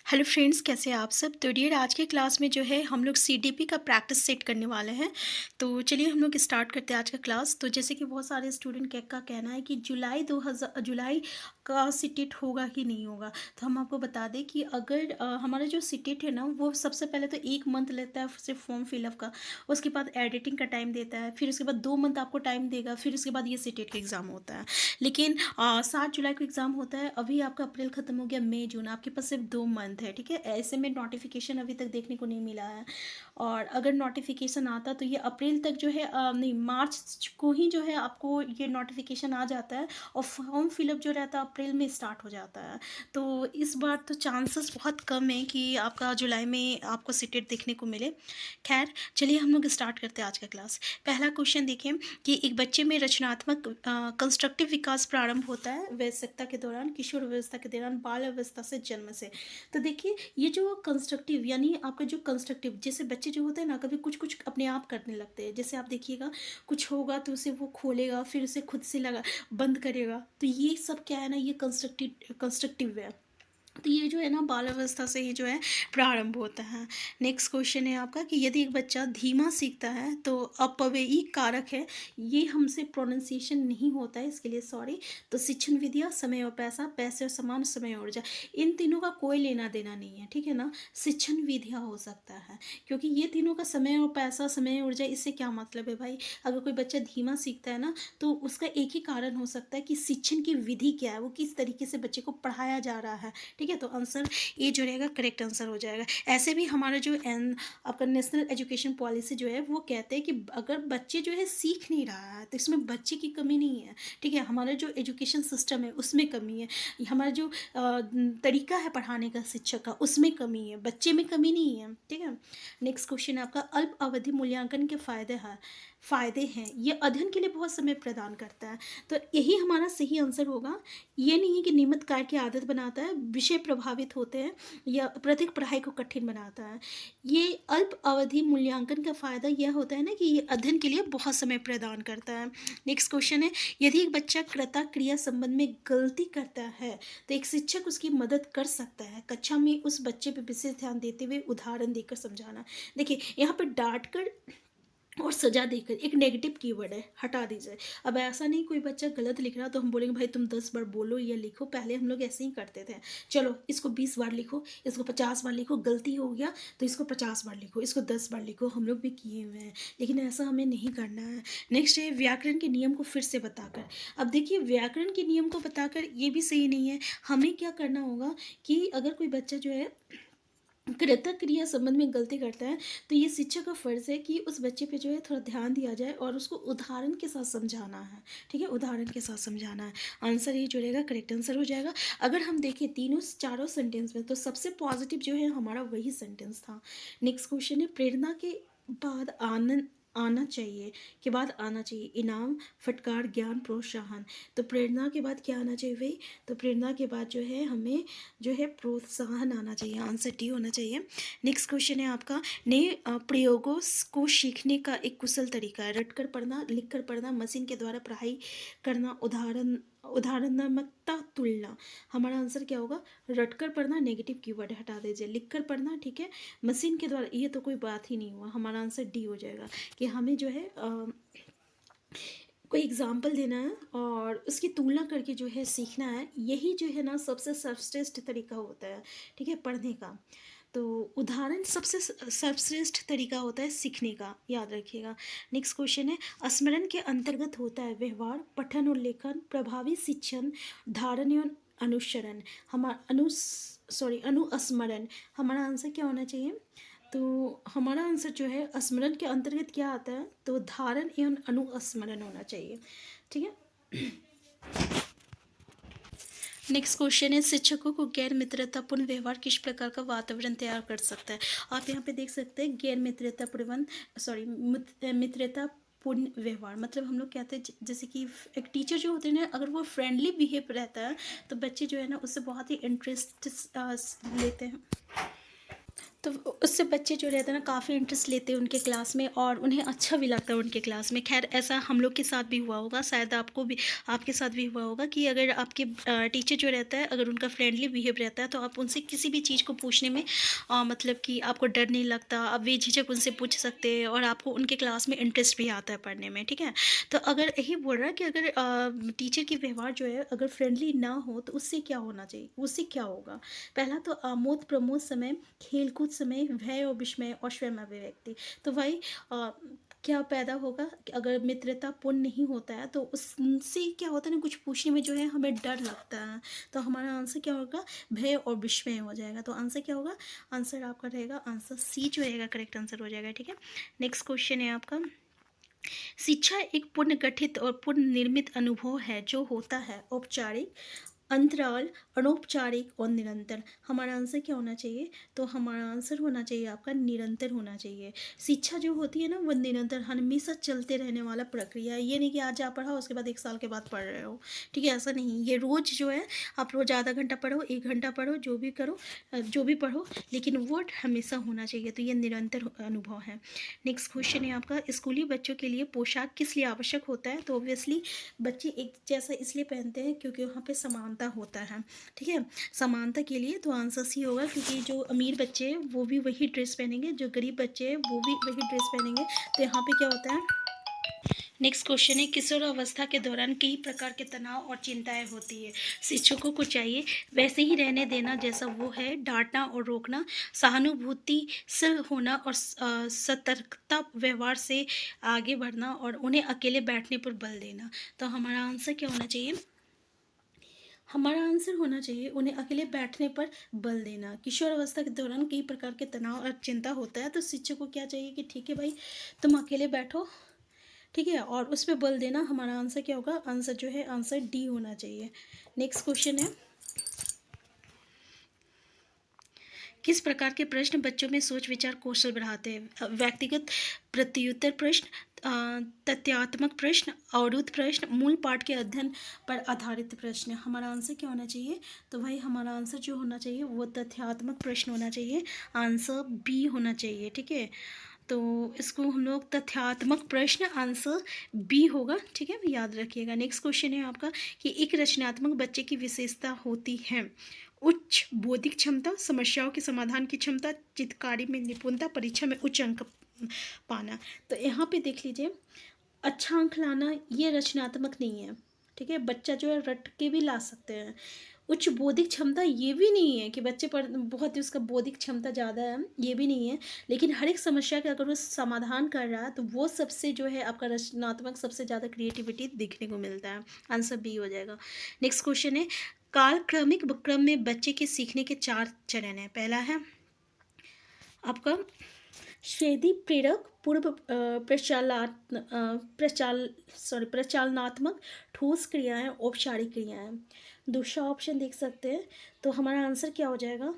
Hello friends, कैसे हैं आप सब। तो डियर, आज के क्लास में जो है हम लोग सीटीपी का प्रैक्टिस सेट करने वाले हैं। तो चलिए हम लोग स्टार्ट करते हैं आज का क्लास। तो जैसे कि बहुत सारे स्टूडेंट का कहना है कि जुलाई का सीटेट होगा कि नहीं होगा। तो हम आपको बता दें कि अगर हमारा जो सीटेट है ना, वो सबसे पहले तो 1 मंथ लेता है सिर्फ फॉर्म फिलअप का। उसके बाद एडिटिंग का टाइम देता है, फिर उसके बाद 2 मंथ आपको टाइम देगा, फिर उसके बाद ये सीटेट का एग्ज़ाम होता है। लेकिन 7 जुलाई को एग्ज़ाम होता है। अभी आपका अप्रैल ख़त्म हो गया, मई जून आपके पास सिर्फ 2 मंथ है, ठीक है। ऐसे में नोटिफिकेशन अभी तक देखने को नहीं मिला है। और अगर नोटिफिकेशन आता तो ये अप्रैल तक जो है नहीं, मार्च को ही जो है आपको ये नोटिफिकेशन आ जाता है। और फॉर्म फिलअप जो रहता है अप्रैल में स्टार्ट हो जाता है। तो इस बार तो चांसेस बहुत कम है कि आपका जुलाई में आपको सीटेट देखने को मिले। खैर, चलिए हम लोग स्टार्ट करते हैं आज का क्लास। पहला क्वेश्चन देखें कि एक बच्चे में रचनात्मक कंस्ट्रक्टिव विकास प्रारंभ होता है वयस्कता के दौरान, किशोर अवस्था के दौरान, बाल अवस्था से, जन्म से। तो देखिए, ये जो कंस्ट्रक्टिव यानी आपका जो कंस्ट्रक्टिव, जैसे बच्चे जो होते हैं ना, कभी कुछ कुछ अपने आप करने लगते हैं। जैसे आप देखिएगा, कुछ होगा तो उसे वो खोलेगा, फिर उसे खुद से लगा बंद करेगा। तो ये सब क्या है ना, ये कंस्ट्रक्टिव है। तो ये जो है ना, बाल अवस्था से ही जो है प्रारंभ होता है। नेक्स्ट क्वेश्चन है आपका कि यदि एक बच्चा धीमा सीखता है तो अपव्ययी कारक है, ये हमसे प्रोनाउंसिएशन नहीं होता है, इसके लिए सॉरी। तो शिक्षण विधिया, समय और पैसा, पैसे और समान, समय और ऊर्जा, इन तीनों का कोई लेना देना नहीं है, ठीक है ना। शिक्षण विधिया हो सकता है, क्योंकि ये तीनों का समय और पैसा, समय और ऊर्जा, इससे क्या मतलब है भाई। अगर कोई बच्चा धीमा सीखता है ना, तो उसका एक ही कारण हो सकता है कि शिक्षण की विधि क्या है, वो किस तरीके से बच्चे को पढ़ाया जा रहा है, ठीक है। तो आंसर ए जो रहेगा करेक्ट आंसर हो जाएगा। ऐसे भी हमारा जो आपका नेशनल एजुकेशन पॉलिसी जो है वो कहते हैं कि अगर बच्चे जो है सीख नहीं रहा है तो इसमें बच्चे की कमी नहीं है, ठीक है। हमारा जो एजुकेशन सिस्टम है उसमें कमी है। हमारा जो तरीका है पढ़ाने का शिक्षक का, उसमें कमी है, बच्चे में कमी नहीं है, ठीक है। नेक्स्ट क्वेश्चन है आपका, अल्प अवधि मूल्यांकन के फायदे हैं, ये अध्ययन के लिए बहुत समय प्रदान करता है। तो यही हमारा सही आंसर होगा। ये नहीं है कि नियमित कार्य की आदत बनाता है, विषय प्रभावित होते हैं, या प्रत्येक पढ़ाई को कठिन बनाता है। ये अल्प अवधि मूल्यांकन का फ़ायदा यह होता है ना कि ये अध्ययन के लिए बहुत समय प्रदान करता है। नेक्स्ट क्वेश्चन है, यदि एक बच्चा कर्ता क्रिया संबंध में गलती करता है तो एक शिक्षक उसकी मदद कर सकता है। कक्षा में उस बच्चे पर विशेष ध्यान देते हुए उदाहरण देकर समझाना। देखिए, यहाँ पर डांट कर और सजा देकर एक नेगेटिव कीवर्ड है, हटा दीजिए। अब ऐसा नहीं, कोई बच्चा गलत लिख रहा तो हम बोलेंगे भाई तुम 10 बार बोलो या लिखो। पहले हम लोग ऐसे ही करते थे, चलो इसको 20 बार लिखो, इसको 50 बार लिखो, गलती हो गया तो इसको 50 बार लिखो, इसको 10 बार लिखो। हम लोग भी किए हुए हैं, लेकिन ऐसा हमें नहीं करना है। नेक्स्ट है व्याकरण के नियम को फिर से बताकर। अब देखिए, व्याकरण के नियम को बताकर ये भी सही नहीं है। हमें क्या करना होगा कि अगर कोई बच्चा जो है कृतक क्रिया संबंध में गलती करता है तो ये शिक्षक का फर्ज है कि उस बच्चे पे जो है थोड़ा ध्यान दिया जाए और उसको उदाहरण के साथ समझाना है, ठीक है। उदाहरण के साथ समझाना है। आंसर ये जो रहेगा करेक्ट आंसर हो जाएगा। अगर हम देखें तीनों चारों सेंटेंस में, तो सबसे पॉजिटिव जो है हमारा वही सेंटेंस था। नेक्स्ट क्वेश्चन है, प्रेरणा के बाद आनंद आना चाहिए, के बाद आना चाहिए इनाम, फटकार, ज्ञान, प्रोत्साहन। तो प्रेरणा के बाद क्या आना चाहिए भाई। तो प्रेरणा के बाद जो है हमें जो है प्रोत्साहन आना चाहिए। आंसर डी होना चाहिए। नेक्स्ट क्वेश्चन है आपका, नए प्रयोगों को सीखने का एक कुशल तरीका है। रटकर पढ़ना, लिख कर पढ़ना, मशीन के द्वारा पढ़ाई करना, उदाहरणात्मकता, तुलना। हमारा आंसर क्या होगा, रटकर पढ़ना नेगेटिव कीवर्ड हटा दीजिए, लिख कर पढ़ना, ठीक है, मशीन के द्वारा, ये तो कोई बात ही नहीं हुआ। हमारा आंसर डी हो जाएगा कि हमें जो है कोई एग्जाम्पल देना है और उसकी तुलना करके जो है सीखना है। यही जो है ना सबसे सर्वश्रेष्ठ तरीका होता है, ठीक है, पढ़ने का। तो उदाहरण सबसे सर्वश्रेष्ठ तरीका होता है सीखने का, याद रखिएगा। नेक्स्ट क्वेश्चन है, स्मरण के अंतर्गत होता है व्यवहार, पठन और लेखन, प्रभावी शिक्षण, धारण एवं अनुसरण। हमारा अनुस्मरण। हमारा आंसर क्या होना चाहिए। तो हमारा आंसर जो है स्मरण के अंतर्गत क्या आता है, तो धारण एवं अनुस्मरण होना चाहिए, ठीक है। नेक्स्ट क्वेश्चन है, शिक्षकों को गैर मित्रतापूर्ण व्यवहार किस प्रकार का वातावरण तैयार कर सकता है। आप यहाँ पे देख सकते हैं गैर मित्रतापूर्ण व्यवहार, मतलब हम लोग कहते हैं जैसे कि एक टीचर जो होते हैं ना, अगर वो फ्रेंडली बिहेव रहता है तो बच्चे जो है ना उससे बहुत ही इंटरेस्ट लेते हैं। तो उससे बच्चे जो रहते हैं ना काफ़ी इंटरेस्ट लेते हैं उनके क्लास में और उन्हें अच्छा भी लगता है उनके क्लास में। ख़ैर ऐसा हम लोग के साथ भी हुआ होगा, शायद आपको भी आपके साथ भी हुआ होगा कि अगर आपके टीचर जो रहता है अगर उनका फ्रेंडली बिहेव रहता है तो आप उनसे किसी भी चीज़ को पूछने में मतलब कि आपको डर नहीं लगता, आप बेझिझक उनसे पूछ सकते हैं और आपको उनके क्लास में इंटरेस्ट भी आता है पढ़ने में, ठीक है? तो अगर यही बोल रहा है कि अगर टीचर की व्यवहार जो है अगर फ्रेंडली ना हो तो उससे क्या होना चाहिए, उससे क्या होगा? पहला तो आमोद प्रमोद समय, खेलकूद समय, भय और विस्मय और स्वयं अभिव्यक्ति। तो भाई क्या पैदा होगा कि अगर मित्रता पूर्ण नहीं होता है तो उससे क्या होता है ना, कुछ पूछने में जो है हमें डर लगता है। तो हमारा आंसर क्या होगा, भय और विस्मय हो जाएगा। तो आंसर क्या होगा, आंसर आपका रहेगा आंसर सी जो रहेगा करेक्ट आंसर हो जाएगा, ठीक है। नेक्स्ट क्वेश्चन है आपका, शिक्षा एक पुनर्गठित और पुनर्निर्मित अनुभव है जो होता है औपचारिक, अंतराल, अनौपचारिक और निरंतर। हमारा आंसर क्या होना चाहिए, तो हमारा आंसर होना चाहिए आपका निरंतर होना चाहिए। शिक्षा जो होती है ना वो निरंतर हमेशा चलते रहने वाला प्रक्रिया है। ये नहीं कि आज आप पढ़ा उसके बाद 1 साल के बाद पढ़ रहे हो, ठीक है, ऐसा नहीं। ये रोज़ जो है आप रोज़ आधा घंटा पढ़ो, 1 घंटा पढ़ो, जो भी करो, जो भी पढ़ो, लेकिन वो हमेशा होना चाहिए। तो ये निरंतर अनुभव है। नेक्स्ट क्वेश्चन है आपका, स्कूली बच्चों के लिए पोशाक किस लिए आवश्यक होता है, तो ऑब्वियसली बच्चे एक जैसा इसलिए पहनते हैं क्योंकि वहाँ पे समानता होता है, ठीक है, समानता के लिए। तो आंसर सी होगा, क्योंकि जो अमीर बच्चे हैं वो भी वही ड्रेस पहनेंगे, जो गरीब बच्चे हैं वो भी वही ड्रेस पहनेंगे। तो यहाँ पे क्या होता है, नेक्स्ट क्वेश्चन है, किशोर अवस्था के दौरान कई प्रकार के तनाव और चिंताएं होती है, शिक्षकों को चाहिए वैसे ही रहने देना जैसा वो है, डांटना और रोकना, सहानुभूतिशील होना और सतर्कता व्यवहार से आगे बढ़ना और उन्हें अकेले बैठने पर बल देना। तो हमारा आंसर क्या होना चाहिए, हमारा आंसर होना चाहिए उन्हें अकेले बैठने पर बल देना। किशोर अवस्था के दौरान कई प्रकार के तनाव और चिंता होता है तो शिक्षक को क्या चाहिए कि ठीक है भाई तुम अकेले बैठो, ठीक है, और उस पर बल देना। हमारा आंसर क्या होगा, आंसर जो है आंसर डी होना चाहिए। नेक्स्ट क्वेश्चन है, किस प्रकार के प्रश्न बच्चों में सोच विचार कौशल बढ़ाते हैं, व्यक्तिगत प्रत्युत्तर प्रश्न, तथ्यात्मक प्रश्न, अवरुद्ध प्रश्न, मूल पाठ के अध्ययन पर आधारित प्रश्न। हमारा आंसर क्या होना चाहिए, तो भाई हमारा आंसर जो होना चाहिए वो तथ्यात्मक प्रश्न होना चाहिए, आंसर बी होना चाहिए, ठीक है। तो इसको हम लोग तथ्यात्मक प्रश्न आंसर बी होगा, ठीक है, याद रखिएगा। नेक्स्ट क्वेश्चन है आपका कि एक रचनात्मक बच्चे की विशेषता होती है, उच्च बौद्धिक क्षमता, समस्याओं के समाधान की क्षमता, चित्रकारी में निपुणता, परीक्षा में उच्च अंक पाना। तो यहाँ पे देख लीजिए, अच्छा अंक लाना ये रचनात्मक नहीं है, ठीक है, बच्चा जो है रट के भी ला सकते हैं। उच्च बौद्धिक क्षमता ये भी नहीं है कि बच्चे पर बहुत ही उसका बौद्धिक क्षमता ज़्यादा है, ये भी नहीं है, लेकिन हर एक समस्या का अगर वो समाधान कर रहा है तो वो सबसे जो है आपका रचनात्मक सबसे ज़्यादा क्रिएटिविटी दिखने को मिलता है। आंसर बी हो जाएगा। नेक्स्ट क्वेश्चन है, कालक्रमिक क्रम में बच्चे के सीखने के 4 चरण हैं। पहला है आपका स्वेदी प्रेरक, पूर्व प्रचालनात्मक, ठोस क्रियाएं, औपचारिक क्रियाएं। दूसरा ऑप्शन देख सकते हैं, तो हमारा आंसर क्या हो जाएगा,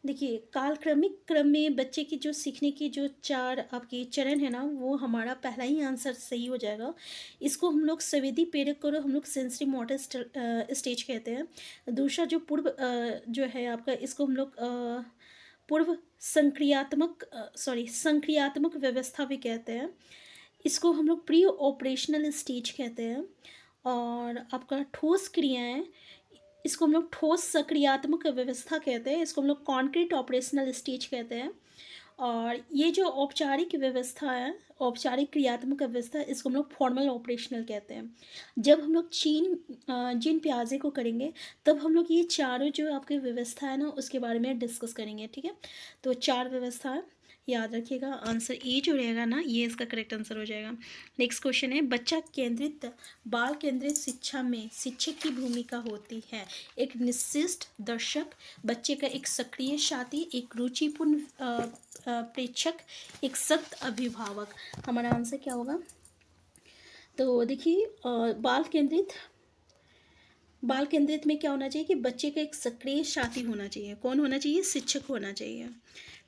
देखिए कालक्रमिक क्रम में बच्चे की जो सीखने की जो 4 आपकी चरण है ना वो हमारा पहला ही आंसर सही हो जाएगा। इसको हम लोग संवेदी प्रेरक को हम लोग सेंसरी मोटर स्टेज कहते हैं। दूसरा जो पूर्व जो है आपका इसको हम लोग पूर्व संक्रियात्मक व्यवस्था भी कहते हैं। इसको हम लोग प्री ऑपरेशनल स्टेज कहते हैं। और आपका ठोस क्रियाएं, इसको हम लोग ठोस सक्रियात्मक व्यवस्था कहते हैं, इसको हम लोग कॉन्क्रीट ऑपरेशनल स्टेज कहते हैं। और ये जो औपचारिक व्यवस्था है, औपचारिक क्रियात्मक व्यवस्था, इसको हम लोग फॉर्मल ऑपरेशनल कहते हैं। जब हम लोग जिन प्याजे को करेंगे तब हम लोग ये चारों जो आपकी व्यवस्था है ना उसके बारे में डिस्कस करेंगे, ठीक है। तो 4 व्यवस्था है, याद रखिएगा। आंसर ए जो रहेगा ना ये इसका करेक्ट आंसर हो जाएगा। नेक्स्ट क्वेश्चन है, बच्चा केंद्रित बाल केंद्रित शिक्षा में शिक्षक की भूमिका होती है, एक निश्चित दर्शक, बच्चे का एक सक्रिय साथी, एक रुचिपूर्ण प्रेक्षक, एक सख्त अभिभावक। हमारा आंसर क्या होगा, तो देखिए बाल केंद्रित में क्या होना चाहिए कि बच्चे का एक सक्रिय साथी होना चाहिए। कौन होना चाहिए, शिक्षक होना चाहिए।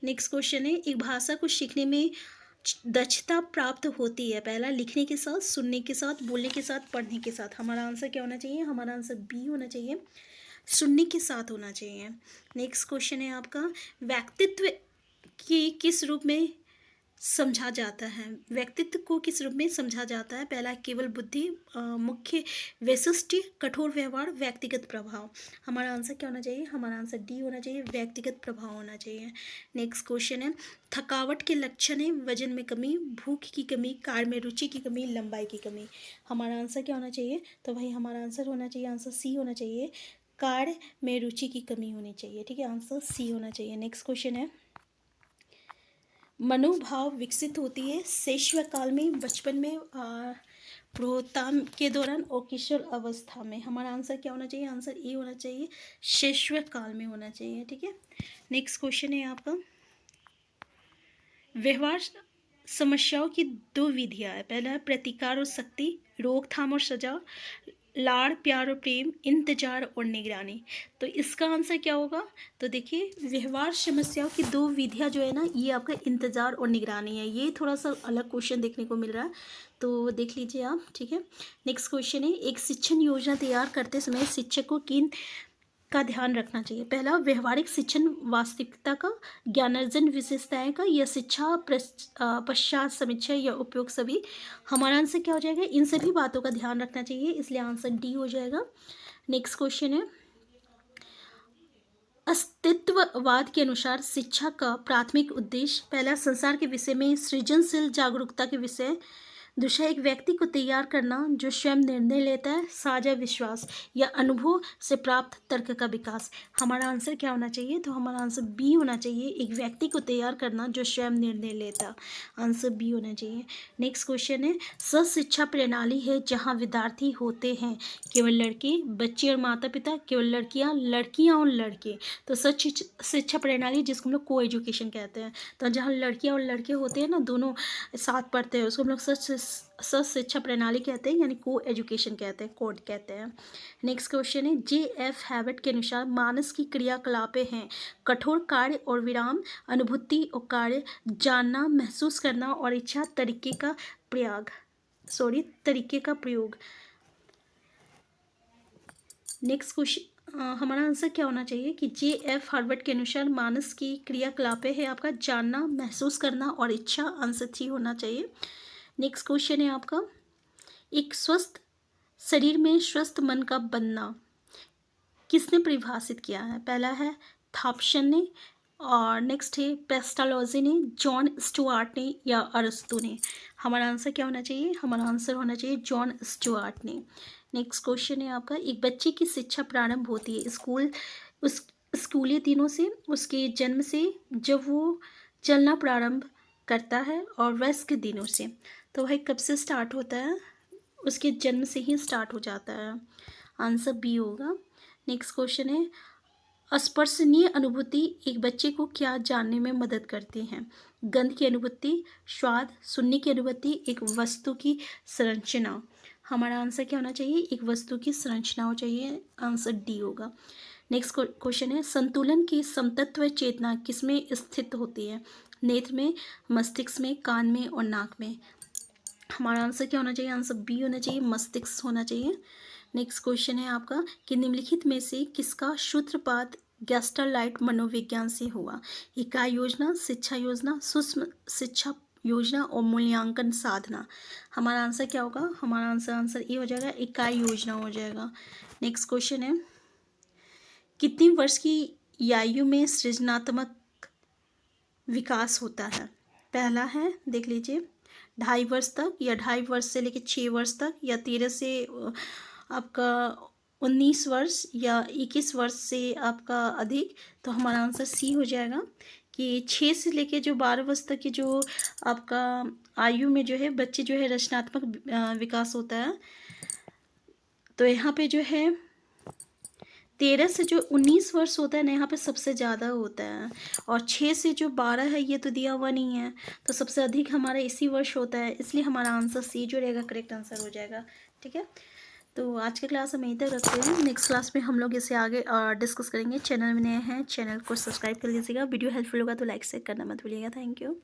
नेक्स्ट क्वेश्चन है, एक भाषा को सीखने में दक्षता प्राप्त होती है, पहला लिखने के साथ, सुनने के साथ, बोलने के साथ, पढ़ने के साथ। हमारा आंसर क्या होना चाहिए, हमारा आंसर बी होना चाहिए। सुनने के साथ होना चाहिए। नेक्स्ट क्वेश्चन है आपका, व्यक्तित्व की किस रूप में समझा जाता है? व्यक्तित्व को किस रूप में समझा जाता है? पहला, केवल बुद्धि, मुख्य वैशिष्ट्य, कठोर व्यवहार, व्यक्तिगत प्रभाव। हमारा आंसर क्या होना चाहिए? हमारा आंसर डी होना चाहिए, व्यक्तिगत प्रभाव होना चाहिए। नेक्स्ट क्वेश्चन है, थकावट के लक्षण है वजन में कमी, भूख की कमी, कार्य में रुचि की कमी, लंबाई की कमी। हमारा आंसर क्या होना चाहिए? तो भाई हमारा आंसर होना चाहिए, आंसर सी होना चाहिए, कार्य में रुचि की कमी होनी चाहिए। ठीक है, आंसर सी होना चाहिए। नेक्स्ट क्वेश्चन है, मनोभाव विकसित होती है शैशव काल में, बचपन में, प्रौढ़ता के दौरान और किशोर अवस्था में। हमारा आंसर क्या होना चाहिए? आंसर ए होना चाहिए, शैशव काल में होना चाहिए। ठीक है, नेक्स्ट क्वेश्चन है आपका, व्यवहार समस्याओं की दो विधियां है। पहला है प्रतिकार और शक्ति, रोकथाम और सजा, लाड़ प्यार और प्रेम, इंतजार और निगरानी। तो इसका आंसर क्या होगा? तो देखिए, व्यवहार समस्याओं की दो विधियां जो है ना, ये आपका इंतजार और निगरानी है। ये थोड़ा सा अलग क्वेश्चन देखने को मिल रहा है, तो देख लीजिए आप। ठीक है, नेक्स्ट क्वेश्चन है, एक शिक्षण योजना तैयार करते समय शिक्षक को किन का ध्यान रखना चाहिए? पहला, व्यवहारिक शिक्षण वास्तविकता का, ज्ञानार्जन विशेषताएं का, या शिक्षा पश्चात समीक्षा या उपयोग सभी। हमारा आंसर क्या हो जाएगा? इन सभी बातों का ध्यान रखना चाहिए, इसलिए आंसर डी हो जाएगा। नेक्स्ट क्वेश्चन है, अस्तित्ववाद के अनुसार शिक्षा का प्राथमिक उद्देश्य, पहला संसार के विषय में सृजनशील जागरूकता के विषय, दूसरा एक व्यक्ति को तैयार करना जो स्वयं निर्णय लेता है, साझा विश्वास, या अनुभव से प्राप्त तर्क का विकास। हमारा आंसर क्या होना चाहिए? तो हमारा आंसर बी होना चाहिए, एक व्यक्ति को तैयार करना जो स्वयं निर्णय लेता। आंसर बी होना चाहिए। नेक्स्ट क्वेश्चन है, शिक्षा प्रणाली है जहाँ विद्यार्थी होते हैं केवल लड़के, बच्चे और माता पिता, केवल लड़कियाँ, लड़कियाँ और लड़के। तो सच शिक्षा प्रणाली जिसको हम लोग को एजुकेशन कहते हैं, तो जहाँ लड़कियाँ और लड़के होते हैं ना, दोनों साथ पढ़ते हैं, उसको हम लोग सच शिक्षा प्रणाली कहते हैं, यानी को एजुकेशन कहते हैं, कोड कहते हैं। नेक्स्ट क्वेश्चन है, J.F. हैवेट के अनुसार मानस की क्रियाकलापें हैं कठोर कार्य और विराम, अनुभूति और कार्य, जानना, महसूस करना और इच्छा, तरीके का प्रयोग। नेक्स्ट क्वेश्चन, हमारा आंसर क्या होना चाहिए कि J.F. हार्वर्ड के अनुसार मानस की क्रियाकलापें है आपका जानना, महसूस करना और इच्छा। आंसर सी होना चाहिए। नेक्स्ट क्वेश्चन है आपका, एक स्वस्थ शरीर में स्वस्थ मन का बनना किसने परिभाषित किया है? पहला है थॉम्पसन ने, और नेक्स्ट है पेस्टालोजी ने, जॉन स्टुअर्ट ने, या अरस्तु ने। हमारा आंसर क्या होना चाहिए? हमारा आंसर होना चाहिए जॉन स्टुअर्ट ने। नेक्स्ट क्वेश्चन है आपका, एक बच्चे की शिक्षा प्रारंभ होती है स्कूली दिनों से, उसके जन्म से, जब वो चलना प्रारंभ करता है, और वयस्क दिनों से। तो भाई कब से स्टार्ट होता है? उसके जन्म से ही स्टार्ट हो जाता है। आंसर बी होगा। नेक्स्ट क्वेश्चन है, स्पर्शनीय अनुभूति एक बच्चे को क्या जानने में मदद करती हैं? गंध की अनुभूति, स्वाद, सुनने की अनुभूति, एक वस्तु की संरचना। हमारा आंसर क्या होना चाहिए? एक वस्तु की संरचना हो चाहिए। आंसर डी होगा। नेक्स्ट क्वेश्चन है, संतुलन की समतत्व चेतना किसमें स्थित होती है? नेत्र में, मस्तिष्क में, कान में और नाक में। हमारा आंसर क्या होना चाहिए? आंसर बी होना चाहिए, मस्तिष्क होना चाहिए। नेक्स्ट क्वेश्चन है आपका कि निम्नलिखित में से किसका सूत्रपात गैस्टरलाइट मनोविज्ञान से हुआ? इकाई योजना, शिक्षा योजना, सूक्ष्म शिक्षा योजना और मूल्यांकन साधना। हमारा आंसर क्या होगा? हमारा आंसर ये हो जाएगा, इकाई योजना हो जाएगा। नेक्स्ट क्वेश्चन है, कितनी वर्ष की आयु में सृजनात्मक विकास होता है? पहला है, देख लीजिए, 2.5 वर्ष तक, या 2.5 वर्ष से लेकर 6 वर्ष तक, या 13 से आपका 19 वर्ष, या 21 वर्ष से आपका अधिक। तो हमारा आंसर सी हो जाएगा कि 6 से लेके जो 12 वर्ष तक की जो आपका आयु में जो है बच्चे जो है रचनात्मक विकास होता है। तो यहाँ पे जो है 13 से जो 19 वर्ष होता है ना, यहाँ पे सबसे ज़्यादा होता है, और 6 से जो 12 है ये तो दिया हुआ नहीं है, तो सबसे अधिक हमारा इसी वर्ष होता है, इसलिए हमारा आंसर सी जो रहेगा करेक्ट आंसर हो जाएगा। ठीक है, तो आज की क्लास हम यहीं तक रखते हैं। नेक्स्ट क्लास में हम लोग इसे आगे डिस्कस करेंगे। चैनल में नए हैं, चैनल को सब्सक्राइब कर लीजिएगा। वीडियो हेल्पफुल होगा तो लाइक शेयर करना मत भूलिएगा। Thank you.